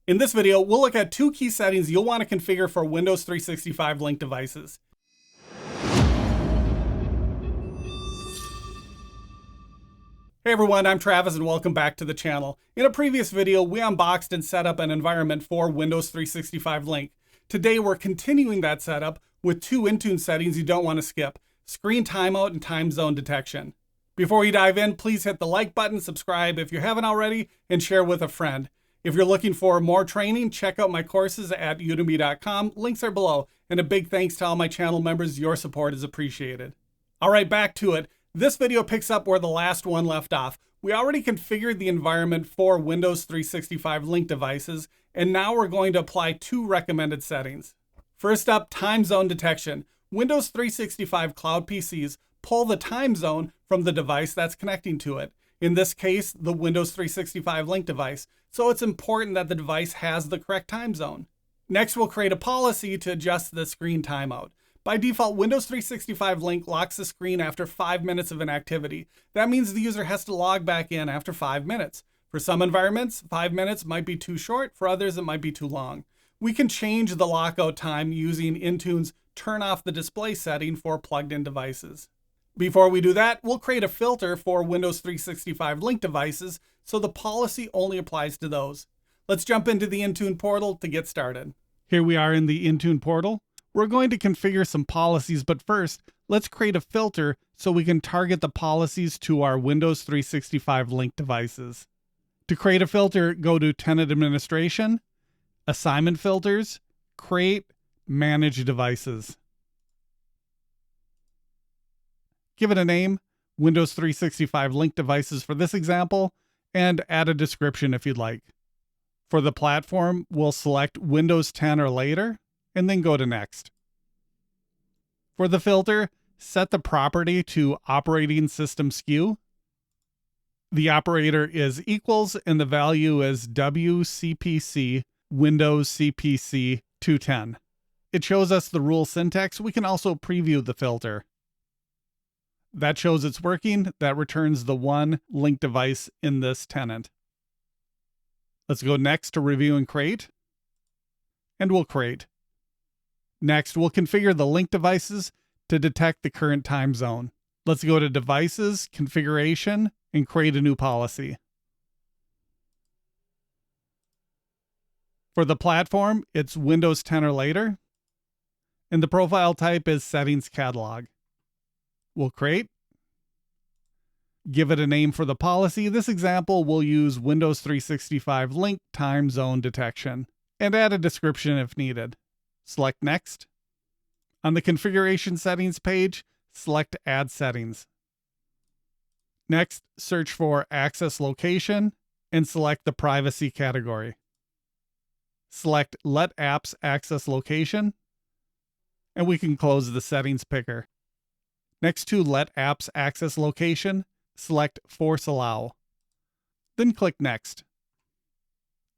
In this video, we'll look at two key settings you'll want to configure for Windows 365 linked devices. Hey everyone, I'm Travis and welcome back to the channel. In a previous video, we unboxed and set up an environment for Windows 365 Link. Today, we're continuing that setup with two Intune settings you don't want to skip: screen timeout and time zone detection. Before we dive in, please hit the like button, subscribe if you haven't already, and share with a friend. If you're looking for more training, check out my courses at udemy.com. Links are below. And a big thanks to all my channel members. Your support is appreciated. All right, back to it. This video picks up where the last one left off. We already configured the environment for Windows 365 Link devices, and now we're going to apply two recommended settings. First up, time zone detection. Windows 365 Cloud PCs pull the time zone from the device that's connecting to it. In this case, the Windows 365 Link device. So it's important that the device has the correct time zone. Next, we'll create a policy to adjust the screen timeout. By default, Windows 365 Link locks the screen after 5 minutes of an activity. That means the user has to log back in after 5 minutes. For some environments, 5 minutes might be too short. For others, it might be too long. We can change the lockout time using Intune's turn off the display setting for plugged-in devices. Before we do that, we'll create a filter for Windows 365 Link devices so the policy only applies to those. Let's jump into the Intune portal to get started. Here we are in the Intune portal. We're going to configure some policies, but first, let's create a filter so we can target the policies to our Windows 365 Link devices. To create a filter, go to Tenant Administration, Assignment Filters, Create, Manage Devices. Give it a name, Windows 365 Link devices for this example, and add a description if you'd like. For the platform, we'll select Windows 10 or later, and then go to Next. For the filter, set the property to Operating System SKU. The operator is equals, and the value is WCPC Windows CPC 210. It shows us the rule syntax. We can also preview the filter. That shows it's working. That returns the one Link device in this tenant. Let's go next to Review and Create. And we'll create. Next, we'll configure the Link devices to detect the current time zone. Let's go to Devices, Configuration, and create a new policy. For the platform, it's Windows 10 or later. And the profile type is Settings Catalog. We'll create. Give it a name for the policy. This example will use Windows 365 Link Time Zone Detection, and add a description if needed. Select Next. On the Configuration Settings page, select Add Settings. Next, search for Access Location and select the Privacy category. Select Let Apps Access Location, and we can close the Settings picker. Next to Let Apps Access Location, select Force Allow. Then click Next.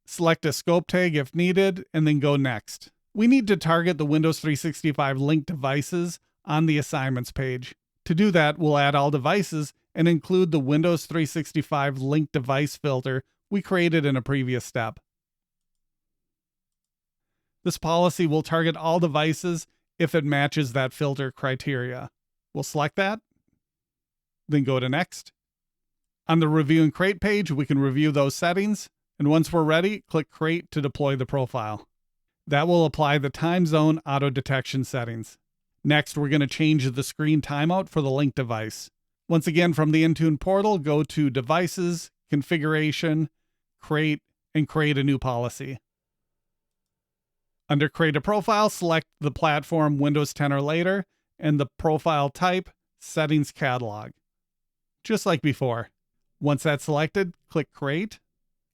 Select a scope tag if needed, and then go Next. We need to target the Windows 365 Link devices on the Assignments page. To do that, we'll add all devices and include the Windows 365 Link device filter we created in a previous step. This policy will target all devices if it matches that filter criteria. We'll select that, then go to Next. On the Review and Create page, we can review those settings, and once we're ready, click Create to deploy the profile. That will apply the time zone auto detection settings. Next, we're going to change the screen timeout for the Link device. Once again, from the Intune portal, go to Devices, Configuration, Create, and create a new policy. Under Create a Profile, select the platform Windows 10 or later, and the profile type, Settings Catalog. Just like before. Once that's selected, click Create.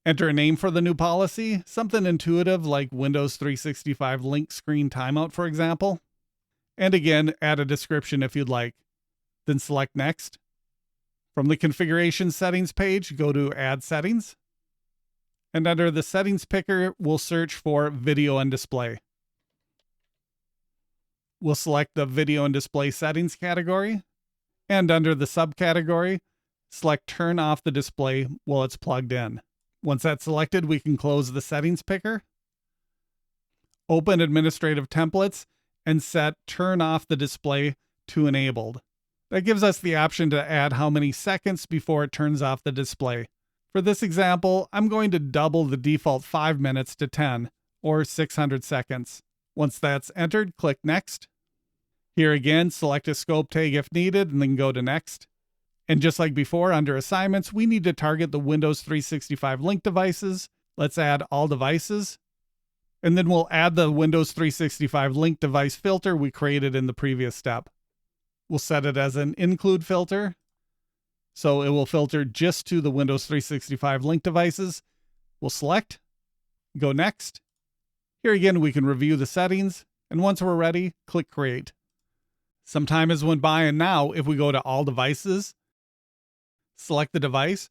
Enter a name for the new policy, something intuitive like Windows 365 Link Screen Timeout, for example. And again, add a description if you'd like. Then select Next. From the Configuration Settings page, go to Add Settings. And under the Settings picker, we'll search for Video and Display. We'll select the Video and Display Settings category, and under the subcategory, select Turn off the display while it's plugged in. Once that's selected, we can close the settings picker, open administrative templates, and set turn off the display to enabled. That gives us the option to add how many seconds before it turns off the display. For this example, I'm going to double the default 5 minutes to 10, or 600 seconds. Once that's entered, click Next. Here again, select a scope tag if needed, and then go to Next. And just like before, under Assignments, we need to target the Windows 365 link devices. Let's add all devices. And then we'll add the Windows 365 link device filter we created in the previous step. We'll set it as an include filter, so it will filter just to the Windows 365 link devices. We'll select, go Next. Here again, we can review the settings, and once we're ready, click Create. Some time has went by, and now if we go to All Devices, select the device,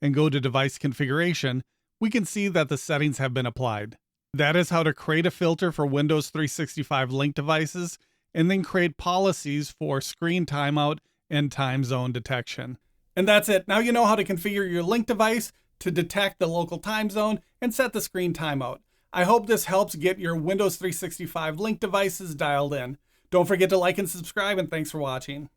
and go to Device Configuration, we can see that the settings have been applied. That is how to create a filter for Windows 365 link devices, and then create policies for screen timeout and time zone detection. And that's it. Now you know how to configure your link device to detect the local time zone and set the screen timeout. I hope this helps get your Windows 365 link devices dialed in. Don't forget to like and subscribe, and thanks for watching.